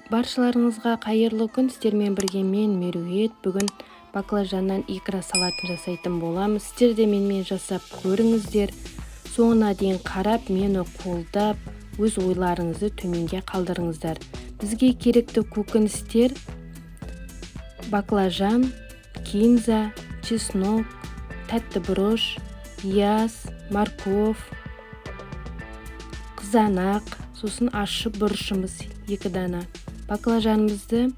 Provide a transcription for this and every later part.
Баршаларыңызға қайырлы күн. Сіздермен бірге мен Мерует. Бүгін баклажаннан икра салатын жасайтын боламыз. Сіздер де менімен жасап көріңіздер. Соңына дейін қарап, мені қолдап, өз ойларыңызды төменге қалдырыңыздар. Бізге керекті көкөністер: баклажан, кинза, чеснок, тәтті бұрыш, пияз, морковь, қызанақ, сосын ащы бұрышымыз 2 дана. Баклажанымызды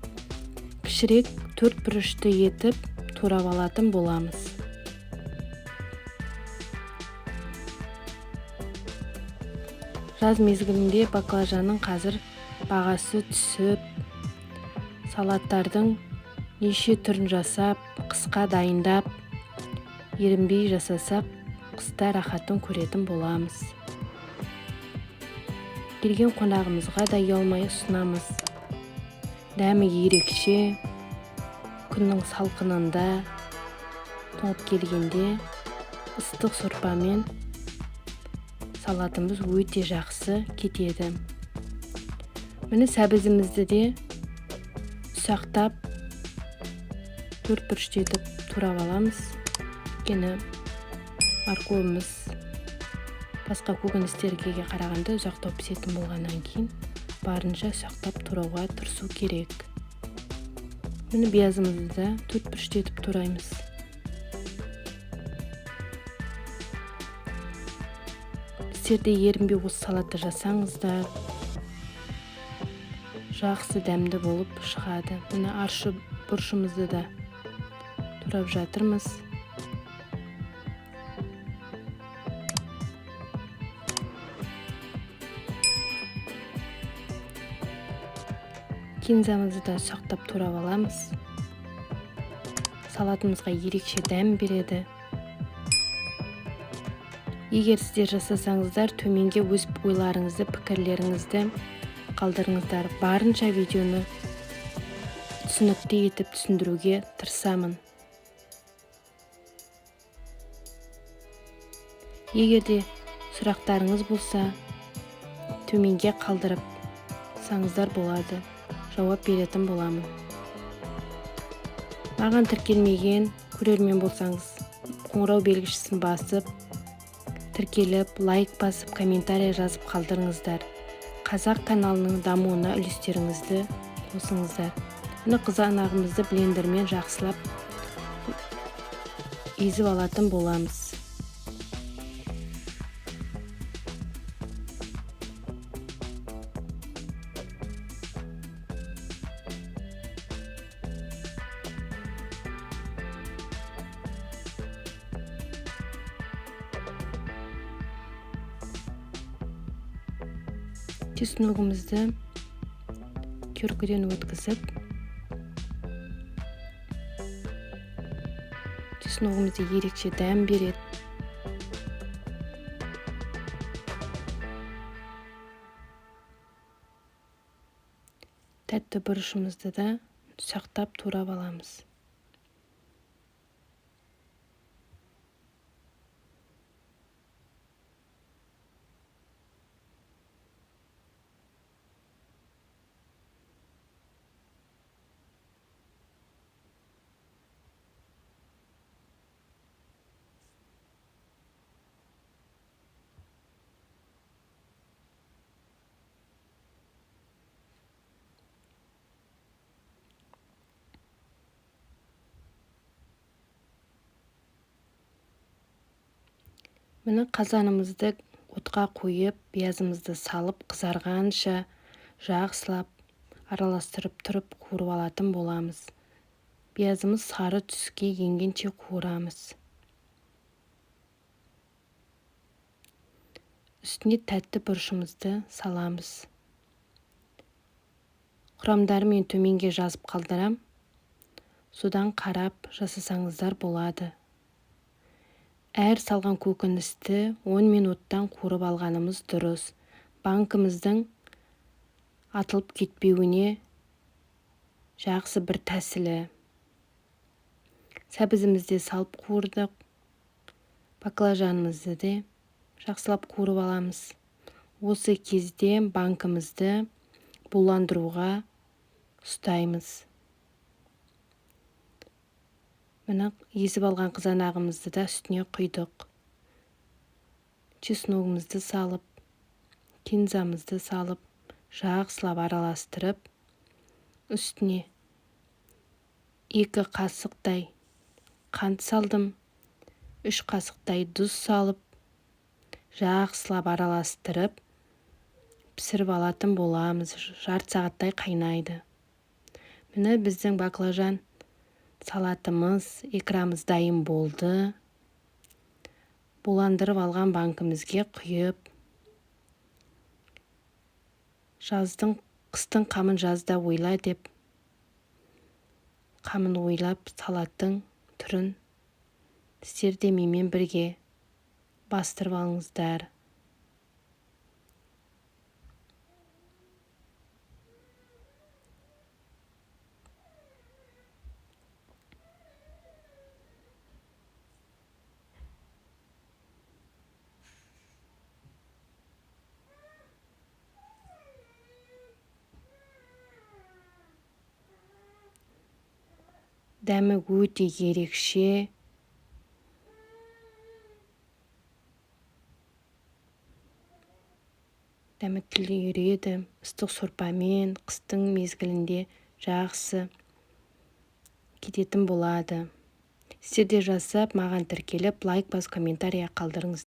кішірек 4 бұрышты етіп турап алатын боламыз. Жаз мезгілінде баклажанның қазір бағасы түсіп, салаттардың неше түрін жасап, қысқа дайындап, ерінбей жасасақ, қыста рахатын көретін боламыз. Келген қонағымызға да ұялмай ұсынамыз. Дәмі ерекше, күннің салқынында тоңып келгенде ыстық сорпамен салатымыз өте жақсы кетеді. Міне сәбізімізді де ұсақтап 4 бұрышты етіп турап аламыз. Өйткені морковіміз басқа көкөністерге қарағанда ұзақтау пісетін болғаннан кейін барынша ұсақтап турауға тырысу керек. Міне пиязымызды да 4 бұрышты етіп тураймыз. Сіздерде ерінбей осы салатты жасаңыздар, жақсы дәмді болып шығады. Міне ащы бұрышымызды да турап жатырмыз. Кинзамызды да ұсақтап турап аламыз. Салатымызға ерекше дәм береді. Егер сіздер жасасаңыздар, төменге өз ойларыңызды, пікірлеріңізді қалдырыңыздар. Барынша видеоны түсінікті етіп түсіндіруге тырысамын. Егер де сұрақтарыңыз болса, төменге қалдырып саңыздар болады. Жауап беретін боламын. Маған тіркелмеген көрермен болсаңыз, қоңырау белгісін басып, тіркеліп, лайк басып, комментарий жазып қалдырыңыздар. Қазақ каналының дамуына үлестеріңізді қосыңыздар. Міне қызанағымызды блендермен жақсылап езіп алатын боламыз. Чесногымызды көркіден өткізіп, чесногымызды ерекше дәм береді. Тәтті бұрышымызды да ұсақтап турап аламыз. Міне қазанымызды отқа қойып, пиязымызды салып, қызарғанша жақсылап араластырып тұрып қуырып алатын боламыз. Пиязымыз сары түске енгенше қуырамыз. Үстіне тәтті бұрышымызды саламыз. Құрамдарымен төменге жазып қалдырам. Содан қарап жасасаңыздар болады. Әр салған көкөністі 10 минуттан қуырып алғанымыз дұрыс. Банкымыздың атылып кетпеуіне жақсы бір тәсілі. Сәбізімізді салып қуырдық. Баклажанымызды де жақсылап қуырып аламыз. Осы кезде банкымызды буландыруға ұстаймыз. Мына езіп алған қызанағымызды да үстіне құйдық. Чесногымызды салып, кинзамызды салып, жақсылап араластырып, үстіне 2 қасықтай қант салдым, 3 қасықтай тұз салып, жақсылап араластырып, пісіріп алатын боламыз. Жарты сағаттай қайнайды. Міне біздің баклажан салатымыз, икрамыз дайын болды. Буландырып алған банкімізге құйып, қыстың қамын жазда ойла деп, қамын ойлап салаттың түрін сіздер де менімен бірге бастырып алыңыздар. Дәмі өте ерекше. Дәмі тілге үйреді. Ыстық сорпамен қыстың мезгілінде жақсы кететін болады. Сіздер де жасап, маған тіркеліп, лайк басып, комментария қалдырыңыз.